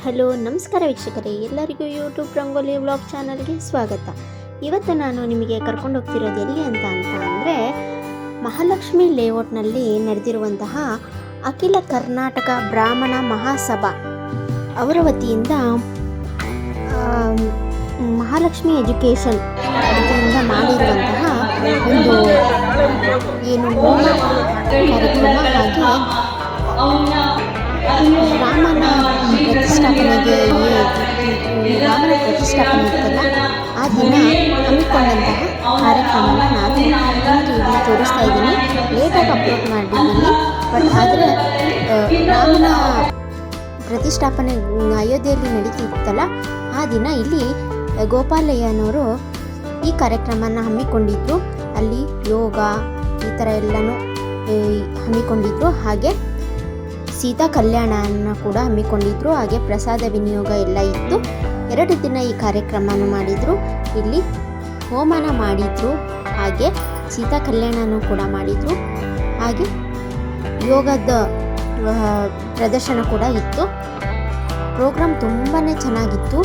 Hello ನಮಸ್ಕಾರ ವೀಕ್ಷಕರೇ, ಎಲ್ಲರಿಗೂ ಯೂಟ್ಯೂಬ್ ರಂಗೋಲಿ ವ್ಲಾಗ್ ಚಾನಲ್ಗೆ ಸ್ವಾಗತ. ಇವತ್ತು ನಾನು ನಿಮಗೆ ಕರ್ಕೊಂಡು ಹೋಗ್ತಿರೋದು ಎಲ್ಲಿ ಅಂದರೆ ಮಹಾಲಕ್ಷ್ಮಿ ಲೇಔಟ್ನಲ್ಲಿ ನಡೆದಿರುವಂತಹ ಅಖಿಲ ಕರ್ನಾಟಕ ಬ್ರಾಹ್ಮಣ ಮಹಾಸಭಾ ಅವರ ವತಿಯಿಂದ ಮಹಾಲಕ್ಷ್ಮಿ ಎಜುಕೇಷನ್ ವತಿಯಿಂದ ಮಾಡಿರುವಂತಹ ಒಂದು ಏನು ಕಾರ್ಯಕ್ರಮ, ಹಾಗೆ ರಾಮನ ಪ್ರತಿಷ್ಠಾಪನೆಗೆ ಇತ್ತಲ್ಲ ಆ ದಿನ ಹಮ್ಮಿಕೊಂಡಂತಹ ಕಾರ್ಯಕ್ರಮನ ನಾನು ಇಲ್ಲಿ ತೋರಿಸ್ತಾ ಇದ್ದೀನಿ. ಲೇಟಾಗಿ ಅಪ್ಲೋಡ್ ಮಾಡಿದ್ದೀನಿ, ಬಟ್ ಆದರೆ ರಾಮನ ಪ್ರತಿಷ್ಠಾಪನೆ ಅಯೋಧ್ಯೆಯಲ್ಲಿ ನಡೀತಿತ್ತಲ್ಲ ಆ ದಿನ ಇಲ್ಲಿ ಗೋಪಾಲಯ್ಯನವರು ಈ ಕಾರ್ಯಕ್ರಮನ ಹಮ್ಮಿಕೊಂಡಿದ್ರು. ಅಲ್ಲಿ ಯೋಗ ಈ ಥರ ಎಲ್ಲನೂ ಹಮ್ಮಿಕೊಂಡಿದ್ರು. ಹಾಗೆ ಸೀತಾ ಕಲ್ಯಾಣನ ಕೂಡ ಹಮ್ಮಿಕೊಂಡಿದ್ರು. ಹಾಗೆ ಪ್ರಸಾದ ವಿನಿಯೋಗ ಎಲ್ಲ ಇತ್ತು. 2 ದಿನ ಈ ಕಾರ್ಯಕ್ರಮನ ಮಾಡಿದರು. ಇಲ್ಲಿ ಹೋಮನ ಮಾಡಿದರು, ಹಾಗೆ ಸೀತಾ ಕಲ್ಯಾಣನೂ ಕೂಡ ಮಾಡಿದರು. ಹಾಗೆ ಯೋಗದ ಪ್ರದರ್ಶನ ಕೂಡ ಇತ್ತು. ಪ್ರೋಗ್ರಾಮ್ ತುಂಬಾ ಚೆನ್ನಾಗಿತ್ತು.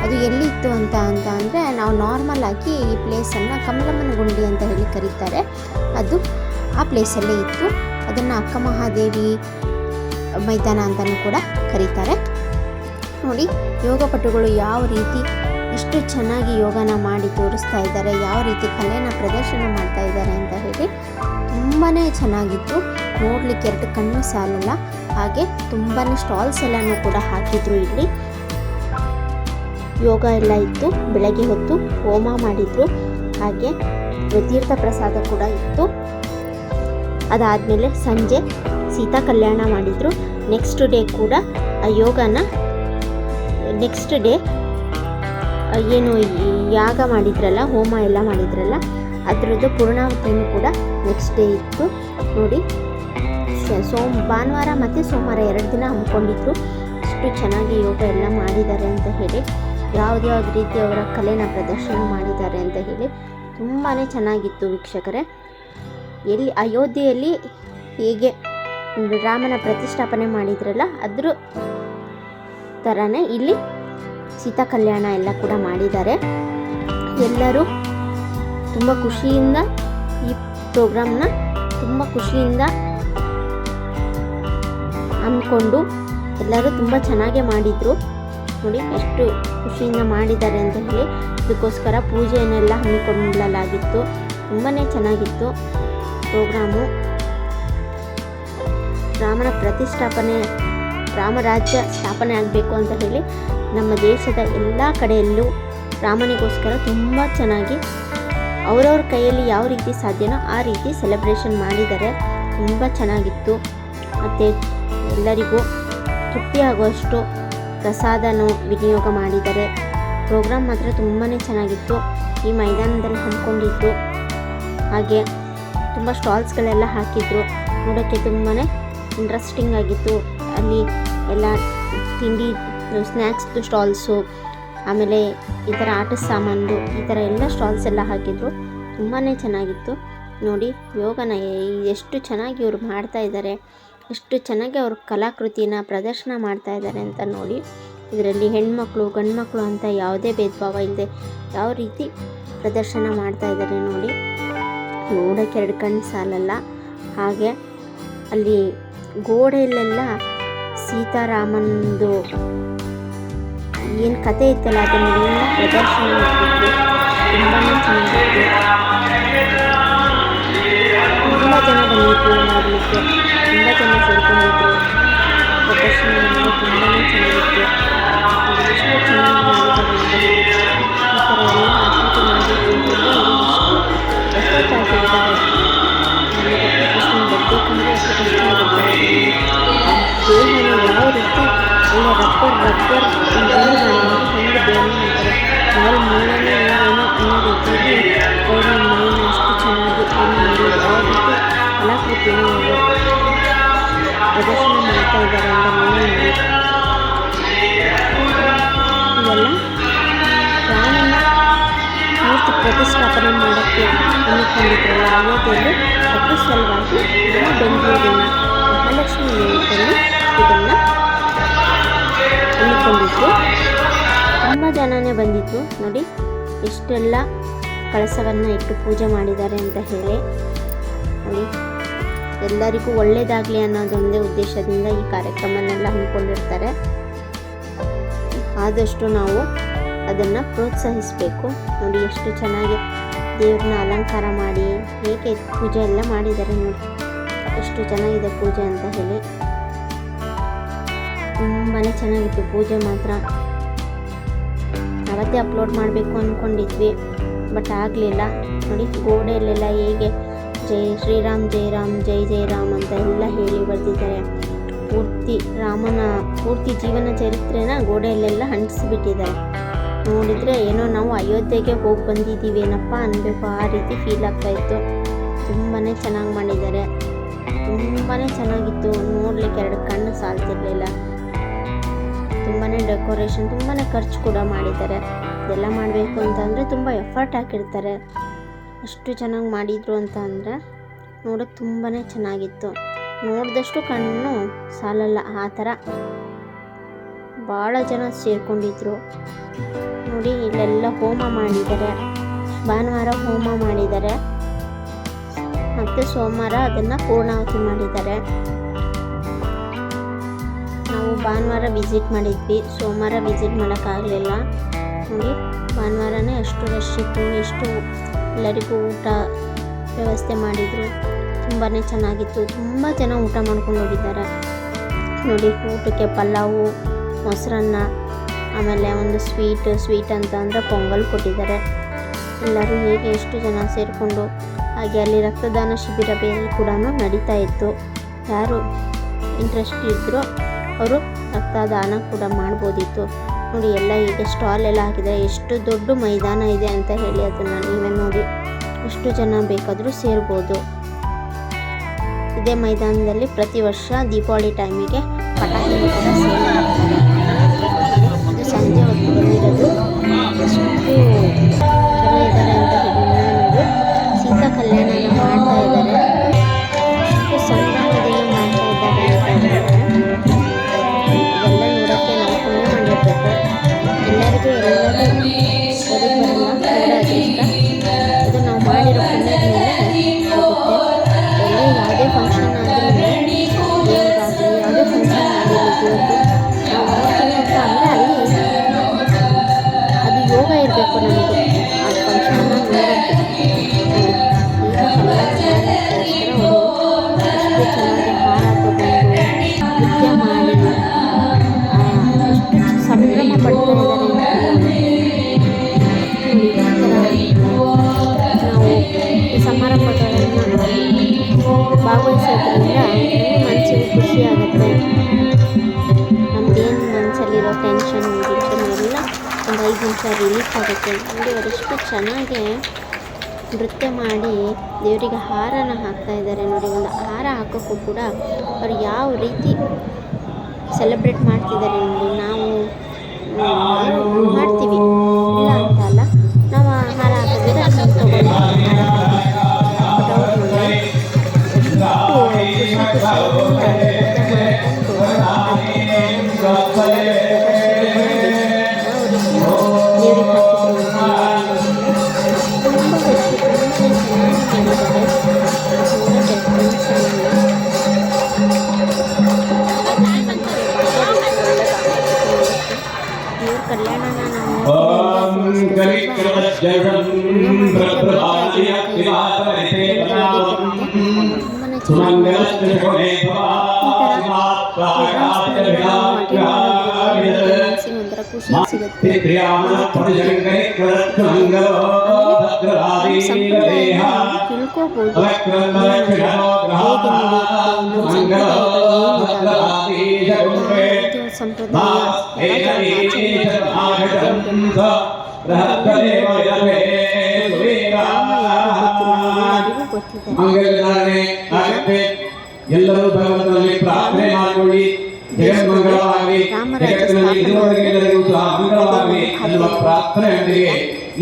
ಅದು ಎಲ್ಲಿತ್ತು ಅಂದರೆ ನಾವು ನಾರ್ಮಲ್ ಆಗಿ ಈ ಪ್ಲೇಸನ್ನು ಕಮಲಮ್ಮನ ಗುಂಡಿ ಅಂತ ಹೇಳಿ ಕರೀತಾರೆ. ಅದು ಆ ಪ್ಲೇಸಲ್ಲೇ ಇತ್ತು. ಅದನ್ನು ಅಕ್ಕ ಮಹಾದೇವಿ ಮೈದಾನ ಅಂತಲೂ ಕೂಡ ಕರೀತಾರೆ. ನೋಡಿ, ಯೋಗಪಟುಗಳು ಯಾವ ರೀತಿ ಎಷ್ಟು ಚೆನ್ನಾಗಿ ಯೋಗನ ಮಾಡಿ ತೋರಿಸ್ತಾ ಇದ್ದಾರೆ, ಯಾವ ರೀತಿ ಕಲೆನ ಪ್ರದರ್ಶನ ಮಾಡ್ತಾ ಇದ್ದಾರೆ ಅಂತ ಹೇಳಿ ತುಂಬಾ ಚೆನ್ನಾಗಿತ್ತು. ನೋಡಲಿಕ್ಕೆ 2 ಕಣ್ಣು ಸಾಲಲ್ಲ. ಹಾಗೆ ತುಂಬಾ ಸ್ಟಾಲ್ಸ್ ಎಲ್ಲನೂ ಕೂಡ ಹಾಕಿದ್ರು. ಇಲ್ಲಿ ಯೋಗ ಎಲ್ಲ ಇತ್ತು. ಬೆಳಗ್ಗೆ ಹೊತ್ತು ಹೋಮ ಮಾಡಿದ್ರು. ಹಾಗೆ ತೀರ್ಥ ಪ್ರಸಾದ ಕೂಡ ಇತ್ತು. ಅದಾದಮೇಲೆ ಸಂಜೆ ಸೀತಾ ಕಲ್ಯಾಣ ಮಾಡಿದರು. ನೆಕ್ಸ್ಟ್ ಡೇ ಕೂಡ ಆ ಯೋಗನ ನೆಕ್ಸ್ಟ್ ಡೇ ಏನು ಯಾಗ ಮಾಡಿದ್ರಲ್ಲ, ಹೋಮ ಎಲ್ಲ ಮಾಡಿದ್ರಲ್ಲ, ಅದರದ್ದು ಪೂರ್ಣಾವತಿನೂ ಕೂಡ ನೆಕ್ಸ್ಟ್ ಡೇ ಇತ್ತು. ನೋಡಿ, ಭಾನುವಾರ ಮತ್ತು ಸೋಮವಾರ 2 ದಿನ ಹಮ್ಮಿಕೊಂಡಿದ್ರು. ಅಷ್ಟು ಚೆನ್ನಾಗಿ ಯೋಗ ಎಲ್ಲ ಮಾಡಿದ್ದಾರೆ ಅಂತ ಹೇಳಿ, ಯಾವುದ್ಯಾವ್ದು ರೀತಿ ಅವರ ಕಲೆನ ಪ್ರದರ್ಶನ ಮಾಡಿದ್ದಾರೆ ಅಂತ ಹೇಳಿ ತುಂಬಾ ಚೆನ್ನಾಗಿತ್ತು ವೀಕ್ಷಕರೇ. ಎಲ್ಲಿ ಅಯೋಧ್ಯೆಯಲ್ಲಿ ಹೇಗೆ ರಾಮನ ಪ್ರತಿಷ್ಠಾಪನೆ ಮಾಡಿದ್ರಲ್ಲ ಅದ್ರ ಥರನೇ ಇಲ್ಲಿ ಸೀತಾ ಕಲ್ಯಾಣ ಎಲ್ಲ ಕೂಡ ಮಾಡಿದ್ದಾರೆ. ಎಲ್ಲರೂ ತುಂಬ ಖುಷಿಯಿಂದ ಈ ಪ್ರೋಗ್ರಾಮ್ನ ತುಂಬ ಖುಷಿಯಿಂದ ಹಮ್ಮಿಕೊಂಡು ಎಲ್ಲರೂ ತುಂಬ ಚೆನ್ನಾಗೇ ಮಾಡಿದರು. ನೋಡಿ ಎಷ್ಟು ಖುಷಿಯಿಂದ ಮಾಡಿದ್ದಾರೆ ಅಂತ ಹೇಳಿ. ಅದಕ್ಕೋಸ್ಕರ ಪೂಜೆಯನ್ನೆಲ್ಲ ಹಮ್ಮಿಕೊಳ್ಳಲಾಗಿತ್ತು. ತುಂಬಾ ಚೆನ್ನಾಗಿತ್ತು ಪ್ರೋಗ್ರಾಮು. ರಾಮನ ಪ್ರತಿಷ್ಠಾಪನೆ, ರಾಮರಾಜ್ಯ ಸ್ಥಾಪನೆ ಆಗಬೇಕು ಅಂತ ಹೇಳಿ ನಮ್ಮ ದೇಶದ ಎಲ್ಲ ಕಡೆಯಲ್ಲೂ ರಾಮನಿಗೋಸ್ಕರ ತುಂಬ ಚೆನ್ನಾಗಿ ಅವರವ್ರ ಕೈಯಲ್ಲಿ ಯಾವ ರೀತಿ ಸಾಧ್ಯನೋ ಆ ರೀತಿ ಸೆಲೆಬ್ರೇಷನ್ ಮಾಡಿದ್ದಾರೆ. ತುಂಬ ಚೆನ್ನಾಗಿತ್ತು. ಮತ್ತು ಎಲ್ಲರಿಗೂ ತೃಪ್ತಿಯಾಗುವಷ್ಟು ಪ್ರಸಾದನೂ ವಿನಿಯೋಗ ಮಾಡಿದ್ದಾರೆ. ಪ್ರೋಗ್ರಾಮ್ ಮಾತ್ರ ತುಂಬಾ ಚೆನ್ನಾಗಿತ್ತು. ಈ ಮೈದಾನದಲ್ಲಿ ಹಮ್ಮಿಕೊಂಡಿದ್ರು. ಹಾಗೆ ತುಂಬ ಸ್ಟಾಲ್ಸ್ಗಳೆಲ್ಲ ಹಾಕಿದ್ರು. ನೋಡೋಕ್ಕೆ ತುಂಬಾ ಇಂಟ್ರೆಸ್ಟಿಂಗ್ ಆಗಿತ್ತು. ಅಲ್ಲಿ ಎಲ್ಲ ತಿಂಡಿ ಸ್ನ್ಯಾಕ್ಸ್ದು ಸ್ಟಾಲ್ಸು, ಆಮೇಲೆ ಈ ಥರ ಆಟದ ಸಾಮಾನು, ಈ ಥರ ಎಲ್ಲ ಸ್ಟಾಲ್ಸ್ ಎಲ್ಲ ಹಾಕಿದ್ರು. ತುಂಬಾ ಚೆನ್ನಾಗಿತ್ತು. ನೋಡಿ, ಯೋಗನ ಎಷ್ಟು ಚೆನ್ನಾಗಿ ಇವರು ಮಾಡ್ತಾ ಇದ್ದಾರೆ, ಎಷ್ಟು ಚೆನ್ನಾಗಿ ಅವ್ರ ಕಲಾಕೃತಿನ ಪ್ರದರ್ಶನ ಮಾಡ್ತಾ ಇದ್ದಾರೆ ಅಂತ ನೋಡಿ. ಇದರಲ್ಲಿ ಹೆಣ್ಮಕ್ಳು ಗಂಡು ಮಕ್ಕಳು ಅಂತ ಯಾವುದೇ ಭೇದ ಭಾವ ಇಲ್ಲದೆ ಯಾವ ರೀತಿ ಪ್ರದರ್ಶನ ಮಾಡ್ತಾ ಇದ್ದಾರೆ ನೋಡಿ. ನೋಡೋಕ್ಕೆ 2 ಕಣ್ಣು ಸಾಲಲ್ಲ. ಹಾಗೆ ಅಲ್ಲಿ ಗೋಡೆಯಲ್ಲೆಲ್ಲ ಸೀತಾರಾಮಂದು ಏನು ಕತೆ ಇತ್ತಲ್ಲ ಅದನ್ನೆಲ್ಲ ಪ್ರದರ್ಶನ ಮಾಡಿದ್ರು. ತುಂಬಾ ಚೆನ್ನಾಗಿತ್ತು. ತುಂಬ ಜನ ಬಂದಿದ್ರು ನೋಡಲಿಕ್ಕೆ. ತುಂಬ ಜನ ಸೇರ್ಕೊಂಡಿದ್ರು. ಪ್ರದರ್ಶನ ಮಾಡೋದು ತುಂಬಾ ಚೆನ್ನಾಗಿತ್ತು. ಎಷ್ಟು ಚೆನ್ನಾಗಿ ಮಾಡಿದ್ದಾರೆ. ಈ ಥರ ಎಲ್ಲ ಆಸಕ್ತಿ ಮಾಡಬೇಕು ಅಂತಂದರೆ ಎಷ್ಟು ಎಫರ್ಟ್ ಆಗಿರ್ತಾರೆ. ಕೃಷ್ಣನ ಬರಬೇಕಂದ್ರೆ ಎಷ್ಟು ಕಷ್ಟ ಆಗಿರ್ತಾರೆ. ದೇಹನ ಯಾವ ರೀತಿ ಒಳ್ಳೆ ರಬ್ಬರ್ ಹೆಂಗೆ ದೇಹ ಮಾಡ್ತಾರೆ, ಮೂಳೆನೇ ಏನೋ ಅನ್ನೋ ರೀತಿಯಲ್ಲಿ ಅವರ ಮೈನ ಅಷ್ಟು ಚೆನ್ನಾಗಿ ಮಾಡಿ ಯಾವ ರೀತಿ ಕಲಾಕೃತಿನ ಅವರು ಪ್ರದರ್ಶನ ಮಾಡ್ತಾ ಇದ್ದಾರೆ ಅಂತ ನೋಡಿ. ಇವೆಲ್ಲ ರಾಮನ ಮೂರ್ತಿ ಪ್ರತಿಷ್ಠಾಪನೆ ಮಾಡೋಕ್ಕೆ ಹಮ್ಮಿಕೊಂಡಿದ್ರಲ್ಲ ಅಯೋಧ್ಯೆಯಲ್ಲಿ, ಅದರ ಸಲುವಾಗಿ ನಮ್ಮ ಬೆಂಗಳೂರಿನ ಮಹಾಲಕ್ಷ್ಮಿ ಲೇಔಟಲ್ಲಿ ಇದನ್ನು ಮಾಡ್ಕೊಂಡಿದ್ರು. ತುಂಬ ಜನನೇ ಬಂದಿತ್ತು ನೋಡಿ, ಎಷ್ಟೆಲ್ಲ ಕಳಸವನ್ನು ಇಟ್ಟು ಪೂಜೆ ಮಾಡಿದ್ದಾರೆ ಅಂತ ಹೇಳಿ. ನೋಡಿ, ಎಲ್ಲರಿಗೂ ಒಳ್ಳೆಯದಾಗಲಿ ಅನ್ನೋದೊಂದೇ ಉದ್ದೇಶದಿಂದ ಈ ಕಾರ್ಯಕ್ರಮನೆಲ್ಲ ಹಮ್ಮಿಕೊಂಡಿರ್ತಾರೆ. ಆದಷ್ಟು ನಾವು ಅದನ್ನು ಪ್ರೋತ್ಸಾಹಿಸಬೇಕು. ನೋಡಿ ಎಷ್ಟು ಚೆನ್ನಾಗಿ ದೇವ್ರನ್ನ ಅಲಂಕಾರ ಮಾಡಿ ಹೇಗೆ ಪೂಜೆ ಎಲ್ಲ ಮಾಡಿದ್ದಾರೆ ನೋಡಿ, ಎಷ್ಟು ಚೆನ್ನಾಗಿದೆ ಪೂಜೆ ಅಂತ ಹೇಳಿ. ತುಂಬಾ ಚೆನ್ನಾಗಿತ್ತು ಪೂಜೆ ಮಾತ್ರ. ಅವತ್ತೇ ಅಪ್ಲೋಡ್ ಮಾಡಬೇಕು ಅಂದ್ಕೊಂಡಿದ್ವಿ, ಬಟ್ ಆಗಲಿಲ್ಲ. ನೋಡಿ ಗೋಡೆಯಲ್ಲೆಲ್ಲ ಹೇಗೆ ಜೈ ಶ್ರೀರಾಮ್ ಜೈ ರಾಮ್ ಜೈ ಜೈ ರಾಮ್ ಅಂತ ಎಲ್ಲ ಹೇಳಿ ಬರ್ತಿದ್ದಾರೆ. ರಾಮನ ಪೂರ್ತಿ ಜೀವನ ಚರಿತ್ರೆನ ಗೋಡೆಯಲ್ಲೆಲ್ಲ ಅಂಟಿಸಿಬಿಟ್ಟಿದ್ದಾರೆ. ನೋಡಿದರೆ ಏನೋ ನಾವು ಅಯೋಧ್ಯೆಗೆ ಹೋಗಿ ಬಂದಿದ್ದೀವೇನಪ್ಪ ಅನ್ಬೇಕು, ಆ ರೀತಿ ಫೀಲ್ ಆಗ್ತಾಯಿತ್ತು. ತುಂಬಾ ಚೆನ್ನಾಗಿ ಮಾಡಿದ್ದಾರೆ, ತುಂಬಾ ಚೆನ್ನಾಗಿತ್ತು. ನೋಡಲಿಕ್ಕೆ ಎರಡು ಕಣ್ಣು ಸಾಲ್ತಿರ್ಲಿಲ್ಲ. ತುಂಬಾ ಡೆಕೋರೇಷನ್, ತುಂಬಾ ಖರ್ಚು ಕೂಡ ಮಾಡಿದ್ದಾರೆ. ಇದೆಲ್ಲ ಮಾಡಬೇಕು ಅಂತಂದರೆ ತುಂಬ ಎಫರ್ಟ್ ಹಾಕಿರ್ತಾರೆ. ಅಷ್ಟು ಚೆನ್ನಾಗಿ ಮಾಡಿದರು ಅಂತ ಅಂದರೆ ನೋಡೋಕ್ಕೆ ತುಂಬಾ ಚೆನ್ನಾಗಿತ್ತು. ನೋಡಿದಷ್ಟು ಕಣ್ಣು ಸಾಲಲ್ಲ, ಆ ಥರ ಭಾಳ ಜನ ಸೇರಿಕೊಂಡಿದ್ರು. ನೋಡಿ ಇಲ್ಲೆಲ್ಲ ಹೋಮ ಮಾಡಿದ್ದಾರೆ. ಭಾನುವಾರ ಹೋಮ ಮಾಡಿದ್ದಾರೆ ಮತ್ತು ಸೋಮವಾರ ಅದನ್ನು ಪೂರ್ಣಾಹುತಿ ಮಾಡಿದ್ದಾರೆ. ನಾವು ಭಾನುವಾರ ವಿಸಿಟ್ ಮಾಡಿದ್ವಿ, ಸೋಮವಾರ ವಿಸಿಟ್ ಮಾಡೋಕ್ಕಾಗಲಿಲ್ಲ. ನೋಡಿ ಭಾನುವಾರನೇ ಅಷ್ಟು ರಶ್ ಇತ್ತು. ಎಷ್ಟು ಎಲ್ಲರಿಗೂ ಊಟ ವ್ಯವಸ್ಥೆ ಮಾಡಿದರು, ತುಂಬಾ ಚೆನ್ನಾಗಿತ್ತು. ತುಂಬ ಜನ ಊಟ ಮಾಡ್ಕೊಂಡು ಹೋಗಿದ್ದಾರೆ. ನೋಡಿ ಊಟಕ್ಕೆ ಪಲಾವು, ಮೊಸರನ್ನ, ಆಮೇಲೆ ಒಂದು ಸ್ವೀಟ್ ಅಂತ ಅಂದರೆ ಪೊಂಗಲ್ ಕೊಟ್ಟಿದ್ದಾರೆ. ಎಲ್ಲರೂ ಹೇಗೆ ಎಷ್ಟು ಜನ ಸೇರಿಕೊಂಡು, ಹಾಗೆ ಅಲ್ಲಿ ರಕ್ತದಾನ ಶಿಬಿರ ಬೇರೆ ಕೂಡ ನಡೀತಾ ಇತ್ತು. ಯಾರು ಇಂಟ್ರೆಸ್ಟ್ ಇದ್ದರೂ ಅವರು ರಕ್ತದಾನ ಕೂಡ ಮಾಡ್ಬೋದಿತ್ತು. ನೋಡಿ ಎಲ್ಲ ಹೀಗೆ ಸ್ಟಾಲ್ ಎಲ್ಲ ಹಾಕಿದ್ದಾರೆ. ಎಷ್ಟು ದೊಡ್ಡ ಮೈದಾನ ಇದೆ ಅಂತ ಹೇಳಿ ಅದನ್ನು ನೀವೇ ನೋಡಿ. ಎಷ್ಟು ಜನ ಬೇಕಾದರೂ ಸೇರ್ಬೋದು. ಇದೇ ಮೈದಾನದಲ್ಲಿ ಪ್ರತಿ ವರ್ಷ ದೀಪಾವಳಿ ಟೈಮಿಗೆ ಪಟಾಕಿ ಕೂಡ ಸೇಲ್ ಮಾಡ್ತಾರೆ. ಇದು ಸಂಜೆ ಹೊತ್ತು ಬಂದಿರೋದು. ಎಷ್ಟು ಜನ ಇದ್ದಾರೆ ಅಂತ ಹೇಳಿ ನೋಡಿ. ಸೀತಾ ಕಲ್ಯಾಣನ ಮಾಡ್ತಾ ಇದ್ದಾರೆ. ಎಷ್ಟು ಸಂಭ್ರಮದಿಂದ ಮಾಡ್ತಾ ಇದ್ದಾರೆ ಅಂತ ಹೇಳಿದ್ರೆ ಇದೆಲ್ಲ ನೋಡೋಕ್ಕೆ ನಾವು ಪುಣ್ಯ ಮಾಡಿರಬೇಕು. ಎಲ್ಲರಿಗೂ ಬದುಕು ಬರಲ್ಲ, ಕೂಡ ಅದೃಷ್ಟ. ಇದು ನಾವು ಮಾಡಿರೋ ಪುಣ್ಯದ ಮೇಲೆ ಹೋಗುತ್ತೆ. ಎಲ್ಲೇ ಯಾವುದೇ ಫಂಕ್ಷನ್ ಆದರೂ ದೇವರಾಗಲಿ ಯಾವುದೇ ಫಂಕ್ಷನ್ ಆಗಿರಲಿ ನಾವು ಹೋಗ್ತೀವಿ ಅಂತ ಅಂದರೆ ಅಲ್ಲಿ ಅದು ಯೋಗ ಇರಬೇಕು ನಮಗೆ ಆ ಫಂಕ್ಷನ್ನ ನೋಡೋಕ್ಕೆ. ಈಗ ಕಲ್ಯಾಣ ಮಾಡೋಕ್ಕೋಸ್ಕರ ಅವರು ಎಷ್ಟು ಚೆನ್ನಾಗಿ ಹಾರ ತಗೊಂಡು ನೃತ್ಯ ಮಾಡಿ ಎಷ್ಟು ಸಂಭ್ರಮ ಪಡ್ತಾ ಇದ್ದಾರೆ. ನಾವು ಈ ಸಮಾರಂಭಗಳನ್ನು ಭಾಗವಹಿಸೋದ್ರಿಂದ ಮನಸ್ಸಿಗೆ ಖುಷಿ ಆಗುತ್ತೆ. ನಮ್ಮದೇನು ಮನಸ್ಸಲ್ಲಿರೋ ಟೆನ್ಷನ್ ಎಲ್ಲ ಒಂದು 5 ನಿಮಿಷ ರಿಲೀಫ್ ಆಗುತ್ತೆ. ನೋಡಿ ಅವರೆಷ್ಟು ಚೆನ್ನಾಗಿ ನೃತ್ಯ ಮಾಡಿ ದೇವರಿಗೆ ಹಾರನ ಹಾಕ್ತಾ ಇದ್ದಾರೆ. ನೋಡಿ ಒಂದು ಹಾರ ಹಾಕೋಕ್ಕೂ ಕೂಡ ಅವ್ರು ಯಾವ ರೀತಿ ಸೆಲೆಬ್ರೇಟ್ ಮಾಡ್ತಿದ್ದಾರೆ ನೋಡಿ. ನಾವು ಮಾಡ್ತೀವಿ ಇಲ್ಲ ಅಂತ ಅಲ್ಲ, ನಾವು ಹಾರ ಹಾಕಿದ್ರೆ ಅದನ್ನು ತೊಗೊಂಡು ಬಟ್ ಅವ್ರು ನೋಡಿ ಎಷ್ಟು ಖುಷಿ ಖುಷಿಯಿಂದ ಖುಷಿ ಸಿಗುತ್ತೆ. ತಿಳ್ಕೋಬಹುದು ಎಲ್ಲರೂ ಭಗವಂತನಲ್ಲಿ ಪ್ರಾರ್ಥನೆ ಮಾಡಿಕೊಳ್ಳಿ. ಜಗನ್ಮಂಗಳವಾಗಲಿ, ಜಗತ್ತಿನಲ್ಲಿ ಇದುವರೆಗೆ ಎಲ್ಲರಿಗೂ ಮಂಗಳವಾಗಲಿ ಅನ್ನುವ ಪ್ರಾರ್ಥನೆಯೊಂದಿಗೆ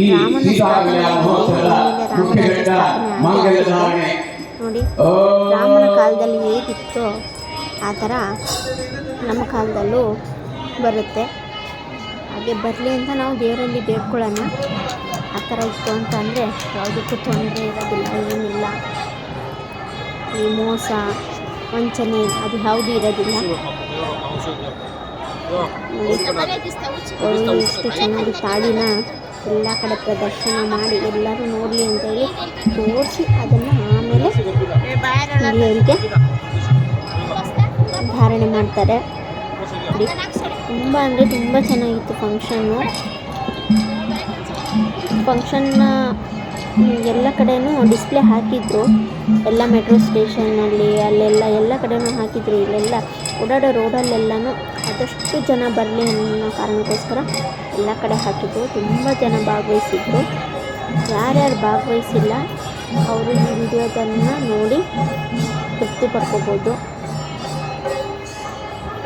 ಈ ಸೀತಾಕಲ್ಯಾಣ ಮಹೋತ್ಸವದ ಮುಖ್ಯ ಘಟ್ಟ ಮಂಗಲಧಾರಣೆ. ನೋಡಿ ರಾಮನ ಕಾಲದಲ್ಲಿ ಹೇಗಿತ್ತೋ ಆ ಥರ ನಮ್ಮ ಕಾಲದಲ್ಲೂ ಬರುತ್ತೆ. ಹಾಗೆ ಬರಲಿ ಅಂತ ನಾವು ದೇವರಲ್ಲಿ ಬೇಡ್ಕೊಳ್ಳೋಣ. ಆ ಥರ ಇತ್ತು ಅಂತ ಅಂದರೆ ಯಾವುದಕ್ಕೂ ತೊಂದರೆ ಇರೋದಿಲ್ಲ, ಏನಿಲ್ಲ. ಈ ಮೋಸ ವಂಚನೆ ಅದು ಯಾವುದೂ ಇರೋದಿಲ್ಲ. ಅವರು ಎಷ್ಟು ಚೆನ್ನಾಗಿ ತಾಳಿನ ಎಲ್ಲ ಕಡೆ ಪ್ರದರ್ಶನ ಮಾಡಿ ಎಲ್ಲರೂ ನೋಡಲಿ ಅಂತೇಳಿ ತೋರಿಸಿ ಅದನ್ನು ಆಮೇಲೆ ಹಿರಿಯರಿಗೆ ಧಾರಣೆ ಮಾಡ್ತಾರೆ. ತುಂಬ ಅಂದರೆ ತುಂಬ ಚೆನ್ನಾಗಿತ್ತು ಫಂಕ್ಷನ್ನ ಎಲ್ಲ ಕಡೆನೂ ಡಿಸ್ಪ್ಲೇ ಹಾಕಿದ್ರು. ಎಲ್ಲ ಮೆಟ್ರೋ ಸ್ಟೇಷನ್ನಲ್ಲಿ ಅಲ್ಲೆಲ್ಲ ಎಲ್ಲ ಕಡೆನೂ ಹಾಕಿದ್ರು. ಇಲ್ಲೆಲ್ಲ ಓಡಾಡೋ ರೋಡಲ್ಲೆಲ್ಲನೂ ಆದಷ್ಟು ಜನ ಬರಲಿ ಅನ್ನೋ ಕಾರಣಕ್ಕೋಸ್ಕರ ಎಲ್ಲ ಕಡೆ ಹಾಕಿದ್ರು. ತುಂಬ ಜನ ಭಾಗವಹಿಸಿದ್ರು. ಯಾರ್ಯಾರು ಭಾಗವಹಿಸಿಲ್ಲ ಅವರು ಈ ವಿಡಿಯೋದನ್ನು ನೋಡಿ ತೃಪ್ತಿ ಪಡ್ಕೋಬೋದು.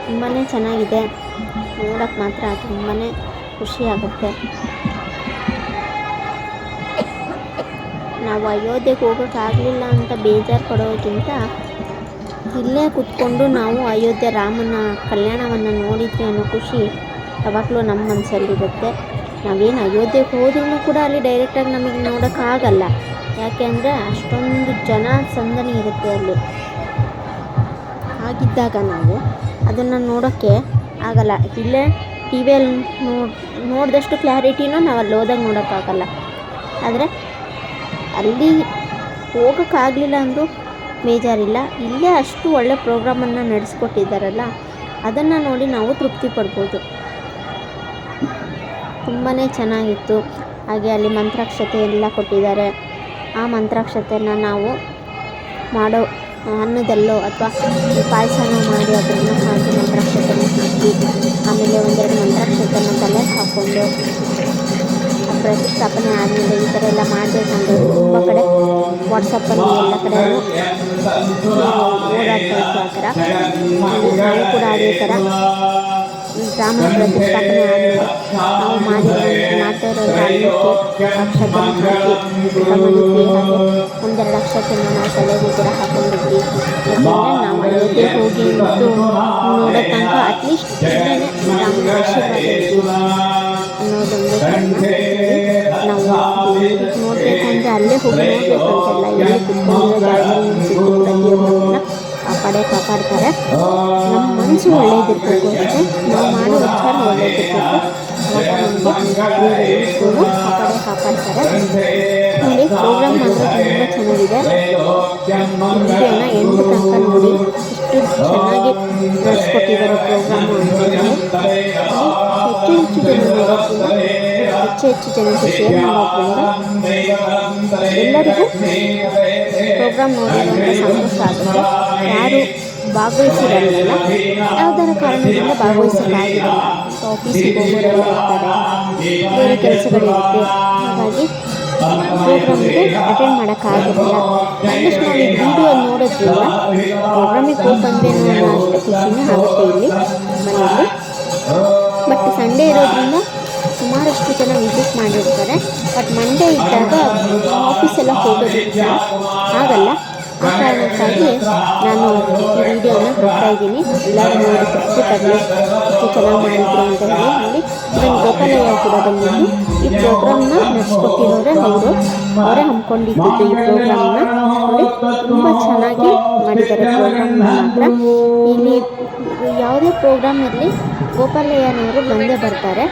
ತುಂಬಾ ಚೆನ್ನಾಗಿದೆ, ನೋಡೋಕ್ಕೆ ಮಾತ್ರ ತುಂಬಾ ಖುಷಿಯಾಗುತ್ತೆ. ನಾವು ಅಯೋಧ್ಯೆಗೆ ಹೋಗೋಕ್ಕಾಗಲಿಲ್ಲ ಅಂತ ಬೇಜಾರು ಪಡೋಕ್ಕಿಂತ ಇಲ್ಲೇ ಕೂತ್ಕೊಂಡು ನಾವು ಅಯೋಧ್ಯೆ ರಾಮನ ಕಲ್ಯಾಣವನ್ನು ನೋಡಿದ್ವಿ ಅನ್ನೋ ಖುಷಿ ಯಾವಾಗಲೂ ನಮ್ಮ ಮನಸ್ಸಲ್ಲಿರುತ್ತೆ. ನಾವೇನು ಅಯೋಧ್ಯೆಗೆ ಹೋದ್ರೂ ಕೂಡ ಅಲ್ಲಿ ಡೈರೆಕ್ಟಾಗಿ ನಮಗೆ ನೋಡೋಕ್ಕಾಗಲ್ಲ. ಯಾಕೆ ಅಂದರೆ ಅಷ್ಟೊಂದು ಜನ ಸಂದಣಿ ಇರುತ್ತೆ ಅಲ್ಲಿ. ಹಾಗಿದ್ದಾಗ ನಾವು ಅದನ್ನು ನೋಡೋಕ್ಕೆ ಆಗಲ್ಲ. ಇಲ್ಲೇ ಟಿ ವಿಯಲ್ಲಿ ನೋಡಿದಷ್ಟು ಕ್ಲಾರಿಟಿನೂ ನಾವು ಅಲ್ಲಿ ಹೋದಾಗ ನೋಡೋಕ್ಕಾಗಲ್ಲ. ಆದರೆ ಅಲ್ಲಿ ಹೋಗೋಕ್ಕಾಗಲಿಲ್ಲ ಅಂದರೂ ಬೇಜಾರಿಲ್ಲ. ಇಲ್ಲೇ ಅಷ್ಟು ಒಳ್ಳೆ ಪ್ರೋಗ್ರಾಮನ್ನು ನಡೆಸ್ಕೊಟ್ಟಿದ್ದಾರಲ್ಲ, ಅದನ್ನು ನೋಡಿ ನಾವು ತೃಪ್ತಿ ಪಡ್ಬೋದು. ತುಂಬಾ ಚೆನ್ನಾಗಿತ್ತು. ಹಾಗೆ ಅಲ್ಲಿ ಮಂತ್ರಾಕ್ಷತೆ ಎಲ್ಲ ಕೊಟ್ಟಿದ್ದಾರೆ. ಆ ಮಂತ್ರಾಕ್ಷತೆಯನ್ನು ನಾವು ಮಾಡೋ ಅನ್ನದಲ್ಲೋ ಅಥವಾ ಪಾಯಸನ ಮಾಡಿ ಅದನ್ನು ಹಾಕಿ ಮಂತ್ರಾಕ್ಷತೆಯನ್ನು ಹಾಕಿ ಆಮೇಲೆ ಒಂದೆರಡು ಮಂತ್ರಾಕ್ಷತೆಯನ್ನು ತಲೆಗೆ ಹಾಕ್ಕೊಂಡು ಪ್ರತಿಷ್ಠಾಪನೆ ಆದಮೇಲೆ ಈ ಥರ ಎಲ್ಲ ಮಾಡಬೇಕಂದ್ರೆ ತುಂಬ ಕಡೆ ವಾಟ್ಸಪ್ಪಲ್ಲಿ ಎಲ್ಲ ಕಡೆ ಓಡಾಡ್ತಾ ಇತ್ತು. ಆ ಥರ ನಾವು ಕೂಡ ಅದೇ ಥರ ರಾಮನ ಪ್ರತಿಷ್ಠಾಪನೆ ಆದಮೇಲೆ ನಾವು ಮಾಡ್ತಾ ಇರೋದು ಅನ್ನಕ್ಕೆ ಅಕ್ಷತೆಯನ್ನು ಹಾಕಿ ಗಮನಿಸಿ ಹಾಗೆ ಒಂದೆರಡು ಅಕ್ಷತೆಯನ್ನು ನಾವು ತಲೆಗೂ ಕೂಡ ಹಾಕೊಂಡಿದ್ವಿ. ಯಾಕೆಂದರೆ ನಾವು ಅಯೋಧ್ಯೆಗೆ ಹೋಗಿ ಮತ್ತು ನೋಡೋ ತನಕ ಅಟ್ಲೀಸ್ಟ್ ರಾಮನ ಆಶೀರ್ವಾದ ಅನ್ನೋದೊಂದು ನಾವು ನೋಡಬೇಕು ಅಂದರೆ ಅಲ್ಲೇ ಹೋಗಿ ನೋಡಬೇಕಂತೆಲ್ಲ. ಎಲ್ಲಿ ಕುತ್ಕೊಂಡಿರೋ ಜಾಗದಲ್ಲಿ ನಿಲ್ಲಿಸಿದ್ದು ಪ್ರತಿಯೊಬ್ಬರನ್ನ ಕಾಪಾಡ್ತಾರೆ. ನಮ್ಮ ಮನಸ್ಸು ಒಳ್ಳೇದಿರಬೇಕು ಅಷ್ಟೇ, ನಾವು ಮಾಡೋ ವಿಚಾರ ಒಳ್ಳೇದಿರಬೇಕು. ಅವಾಗ ನಮಗೆ ಕಾಪಾಡ್ತಾರೆ. ನೋಡಿ ಪ್ರೋಗ್ರಾಮ್ ಮಾತ್ರ ತುಂಬ ಚೆನ್ನಾಗಿದೆ. ವಿಡಿಯೋನ ಎಂಟು ತನಕ ನೋಡಿ ಎಷ್ಟು ಚೆನ್ನಾಗಿ ನಡೆಸ್ಕೊಟ್ಟಿದ್ದಾರೆ ಪ್ರೋಗ್ರಾಮು ಅಂತಂದರೆ ಹೆಚ್ಚು ಜನ ನೋಡೋದ್ರಿಂದ ಹೆಚ್ಚು ಜನಕ್ಕೆ ಶೇರ್ ಮಾಡೋದ್ರಿಂದ ಎಲ್ಲರಿಗೂ ಪ್ರೋಗ್ರಾಮ್ ನೋಡೋದ್ರಿಂದ ಸಂತೋಷ ಆಗುತ್ತೆ. ಯಾರು ಭಾಗವಹಿಸಿರಲ್ಲ ಯಾವುದಾರ ಕಾರಣದಿಂದ ಭಾಗವಹಿಸೋಕ್ಕಾಗಿರಲ್ಲ, ಆಫೀಸಿಗೆ ಹೋಗೋರೆಲ್ಲ ಇರ್ತಾರೆ, ಬೇರೆ ಕೆಲಸಗಳಿರುತ್ತೆ. ಹಾಗಾಗಿ ಪ್ರೋಗ್ರಾಮ್ಗೆ ಅಟೆಂಡ್ ಮಾಡೋಕ್ಕಾಗಿರಲ್ಲ. ಅಟ್ಲೀಸ್ಟ್ ನಾವು ಈ ವಿಡಿಯೋ ನೋಡೋದ್ರಿಂದ ಪ್ರೋಗ್ರಾಮಿಗೆ ಹೋಗಿ ಬಂದೇನೋ ಅನ್ನೋ ಅಷ್ಟು ಖುಷಿನೇ ಆಗುತ್ತೆ ಇಲ್ಲಿ ಮನೆಯಲ್ಲಿ. ಬಟ್ ಸಂಡೇ ಇರೋದ್ರಿಂದ ಸುಮಾರಷ್ಟು ಜನ ವಿಸಿಟ್ ಮಾಡಿರ್ತಾರೆ. ಬಟ್ ಮಂಡೇ ಇದ್ದಾಗ ಆಫೀಸೆಲ್ಲ ಹೋಗೋದಕ್ಕೆ ಆಗಲ್ಲ. ಆ ಕಾರಣಕ್ಕಾಗಿ ನಾನು ಈ ವಿಡಿಯೋನ ಹಾಕ್ತಾಯಿದ್ದೀನಿ. ಎಲ್ಲರೂ ನೋಡಿ ತೃಪ್ತಿ ಪಡಲಿ, ಎಷ್ಟು ಚೆನ್ನಾಗಿ ಮಾಡಿದ್ರು ಅಂತ ಹೇಳಿ. ನೋಡಿ ಇದನ್ನು ಗೋಪಾಲಯ್ಯ ಕೂಡ ಬಂದಿದ್ದು ಈ ಪ್ರೋಗ್ರಾಮ್ನ ನಡೆಸ್ಕೊಟ್ಟಿರೋರೆ ಅವರೇ ಹಮ್ಮಿಕೊಂಡಿದ್ದು ಈ ಪ್ರೋಗ್ರಾಮ್ನ. ನೋಡಿ ತುಂಬ ಚೆನ್ನಾಗಿ ಮಾಡಿದ್ದಾರೆ ಪ್ರೋಗ್ರಾಮ್ನ ಮಾತ್ರ. ಇಲ್ಲಿ ಯಾವುದೇ ಪ್ರೋಗ್ರಾಮ್ ಇರಲಿ ಗೋಪಾಲಯ್ಯನವರು ಬಂದೇ ಬರ್ತಾರೆ.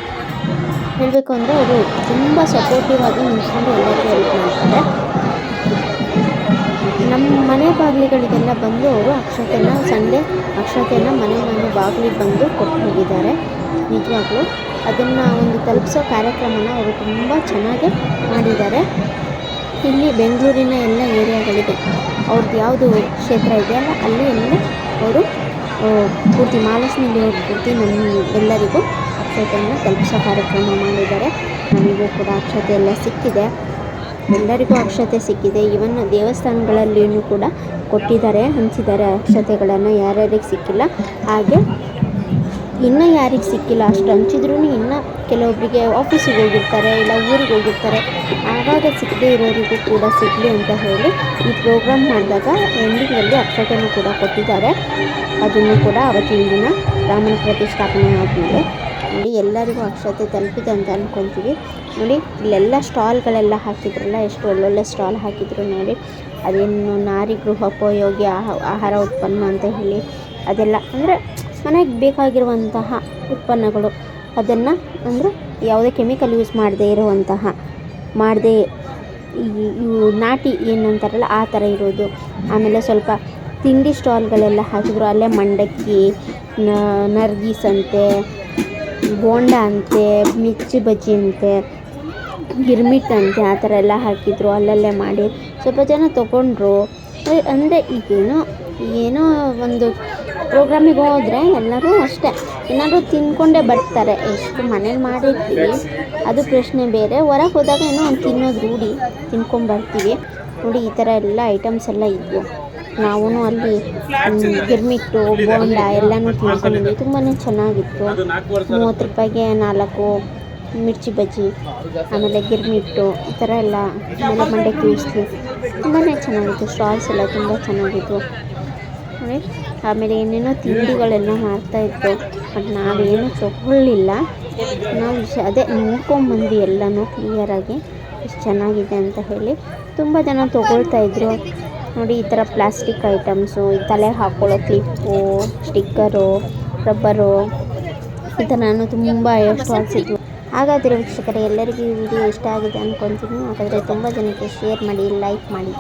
ಹೇಳಬೇಕು ಅಂದರೆ ಅವರು ತುಂಬ ಸಪೋರ್ಟಿವ್ ಆಗಿ ನಿಂತ್ಕೊಂಡು ಎಲ್ಲರಿಗೂ ಹೆಲ್ಪ್ ಮಾಡ್ತಾರೆ. ನಮ್ಮ ಮನೆ ಬಾಗಿಲಿಗಳಿಗೆಲ್ಲ ಬಂದು ಅವರು ಸಂಡೇ ಅಕ್ಷತೆಯನ್ನು ಮನೆ ಬಾಗಿಲಿಗೆ ಬಂದು ಕೊಟ್ಟು ಹೋಗಿದ್ದಾರೆ. ನಿಜವಾಗ್ಲೂ ಅದನ್ನು ಒಂದು ತಲುಪಿಸೋ ಕಾರ್ಯಕ್ರಮನ ಅವರು ತುಂಬ ಚೆನ್ನಾಗಿ ಮಾಡಿದ್ದಾರೆ. ಇಲ್ಲಿ ಬೆಂಗಳೂರಿನ ಎಲ್ಲ ಏರಿಯಾಗಳಿಗೆ ಅವ್ರದ್ದು ಯಾವುದು ಕ್ಷೇತ್ರ ಇದೆಯಲ್ಲ ಅಲ್ಲಿ ಎಲ್ಲ ಅವರು ಪೂರ್ತಿ ಮಹಾಲಕ್ಷ್ಮಿ ದೇವ್ರ ಪೂರ್ತಿ ನಮ್ಮ ಎಲ್ಲರಿಗೂ ಅಕ್ಷತೆಯನ್ನು ತಲುಪಿಸೋ ಕಾರ್ಯಕ್ರಮ ಮಾಡಿದ್ದಾರೆ. ನಮಗೂ ಕೂಡ ಅಕ್ಷತೆ ಎಲ್ಲ ಸಿಕ್ಕಿದೆ, ಎಲ್ಲರಿಗೂ ಅಕ್ಷತೆ ಸಿಕ್ಕಿದೆ. ಇವನ್ ದೇವಸ್ಥಾನಗಳಲ್ಲಿಯೂ ಕೂಡ ಕೊಟ್ಟಿದ್ದಾರೆ, ಹಂಚಿದ್ದಾರೆ ಅಕ್ಷತೆಗಳನ್ನು ಯಾರ್ಯಾರಿಗೆ ಸಿಕ್ಕಿಲ್ಲ. ಹಾಗೆ ಇನ್ನೂ ಯಾರಿಗೆ ಸಿಕ್ಕಿಲ್ಲ ಅಷ್ಟು ಹಂಚಿದ್ರೂ ಇನ್ನೂ ಕೆಲವೊಬ್ಬರಿಗೆ ಆಫೀಸಿಗೆ ಹೋಗಿರ್ತಾರೆ, ಇಲ್ಲ ಊರಿಗೆ ಹೋಗಿರ್ತಾರೆ, ಆವಾಗ ಸಿಕ್ಕದೇ ಇರೋರಿಗೂ ಕೂಡ ಸಿಗಲಿ ಅಂತ ಹೇಳಿ ಈ ಪ್ರೋಗ್ರಾಮ್ ಮಾಡಿದಾಗ ಎಂಡಿಂಗಲ್ಲಿ ಅಕ್ಷತೆಯನ್ನು ಕೂಡ ಕೊಟ್ಟಿದ್ದಾರೆ. ಅದನ್ನು ಕೂಡ ಅವತ್ತಿನ ದಿನ ರಾಮನ ಪ್ರತಿಷ್ಠಾಪನೆ ಆದಮೇಲೆ ನೋಡಿ ಎಲ್ಲರಿಗೂ ಅಕ್ಷತೆ ತಲುಪಿದೆ ಅಂತ ಅಂದ್ಕೊತೀವಿ. ನೋಡಿ ಇಲ್ಲೆಲ್ಲ ಸ್ಟಾಲ್ಗಳೆಲ್ಲ ಹಾಕಿದ್ರಲ್ಲ, ಎಷ್ಟು ಒಳ್ಳೊಳ್ಳೆ ಸ್ಟಾಲ್ ಹಾಕಿದ್ರು ನೋಡಿ. ಅದೇನು ನಾರಿ ಗೃಹೋಪಯೋಗಿ ಆಹಾರ ಉತ್ಪನ್ನ ಅಂತ ಹೇಳಿ ಅದೆಲ್ಲ ಅಂದರೆ ಮನೆಗೆ ಬೇಕಾಗಿರುವಂತಹ ಉತ್ಪನ್ನಗಳು, ಅದನ್ನು ಅಂದರೆ ಯಾವುದೇ ಕೆಮಿಕಲ್ ಯೂಸ್ ಮಾಡದೇ ಇರುವಂತಹ, ಮಾಡದೇ ಇವು ನಾಟಿ ಏನಂತಾರಲ್ಲ ಆ ಥರ ಇರೋದು. ಆಮೇಲೆ ಸ್ವಲ್ಪ ತಿಂಡಿ ಸ್ಟಾಲ್ಗಳೆಲ್ಲ ಹಾಕಿದ್ರು. ಅಲ್ಲೇ ಮಂಡಕ್ಕಿ, ನರ್ಗೀಸ್ ಅಂತೆ, ಬೋಂಡ ಅಂತೆ, ಮಿರ್ಚಿ ಬಜ್ಜಿ ಅಂತೆ, ಗಿರ್ಮಿಟ್ ಅಂತೆ, ಆ ಥರ ಎಲ್ಲ ಹಾಕಿದ್ರು. ಅಲ್ಲಲ್ಲೇ ಮಾಡಿ ಸ್ವಲ್ಪ ಜನ ತೊಗೊಂಡ್ರು. ಅಂದರೆ ಏನೋ ಒಂದು ಪ್ರೋಗ್ರಾಮಿಗೆ ಹೋದರೆ ಎಲ್ಲರೂ ಅಷ್ಟೇ ಏನಾದರೂ ತಿಂದ್ಕೊಂಡೇ ಬರ್ತಾರೆ. ಎಷ್ಟು ಮನೇಲಿ ಮಾಡಿರ್ತೀವಿ ಅದು ಪ್ರಶ್ನೆ ಬೇರೆ, ಹೊರಗೆ ಹೋದಾಗ ಏನೋ ಒಂದು ತಿನ್ನೋದು ರೂಢಿ, ತಿನ್ಕೊಂಬರ್ತೀವಿ. ನೋಡಿ ಈ ಥರ ಎಲ್ಲ ಐಟಮ್ಸ್ ಎಲ್ಲ ಇದ್ವು. ನಾವು ಅಲ್ಲಿ ಗಿರ್ಮಿಟ್ಟು, ಬೋಂಡ ಎಲ್ಲನೂ ತಿನ್ಕೊಂಡಿದ್ವಿ. ತುಂಬಾ ಚೆನ್ನಾಗಿತ್ತು. 30 ರೂಪಾಯಿಗೆ 4 ಮಿರ್ಚಿ ಬಜ್ಜಿ, ಆಮೇಲೆ ಗಿರ್ಮಿಟ್ಟು, ಈ ಥರ ಎಲ್ಲ, ಆಮೇಲೆ ಮಂಡಕ್ಕಿ ಉಸ್ಲಿ ತುಂಬಾ ಚೆನ್ನಾಗಿತ್ತು. ಸ್ಟಾಲ್ಸ್ ಎಲ್ಲ ತುಂಬ ಚೆನ್ನಾಗಿತ್ತು. ಆಮೇಲೆ ಏನೇನೋ ತಿಂಡಿಗಳೆಲ್ಲ ಮಾಡ್ತಾಯಿತ್ತು. ಬಟ್ ನಾವೇನು ತೊಗೊಳ್ಳಿಲ್ಲ. ನಾವು ಅದೇ ನೋಡ್ಕೊಂಬಂದ್ವಿ ಎಲ್ಲನೂ ಕ್ಲಿಯರಾಗಿ ಎಷ್ಟು ಚೆನ್ನಾಗಿದೆ ಅಂತ ಹೇಳಿ. ತುಂಬ ಜನ ತೊಗೊಳ್ತಾಯಿದ್ರು. ನೋಡಿ ಈ ಥರ ಪ್ಲಾಸ್ಟಿಕ್ ಐಟಮ್ಸು, ತಲೆ ಹಾಕ್ಕೊಳ್ಳೋ ಕ್ಲಿಪ್ಪು, ಸ್ಟಿಕ್ಕರು, ರಬ್ಬರು, ಈ ಥರ ನಾನು ತುಂಬ ಸ್ಟಾಲ್ಸ್ ಇದ್ವು. ಹಾಗಾದರೆ ವೀಕ್ಷಕರೇ, ಎಲ್ಲರಿಗೂ ಈ ವಿಡಿಯೋ ಇಷ್ಟ ಆಗಿದೆ ಅಂದ್ಕೊತೀನಿ. ಹಾಗಾದರೆ ತುಂಬ ಜನಕ್ಕೆ ಶೇರ್ ಮಾಡಿ, ಲೈಕ್ ಮಾಡಿ.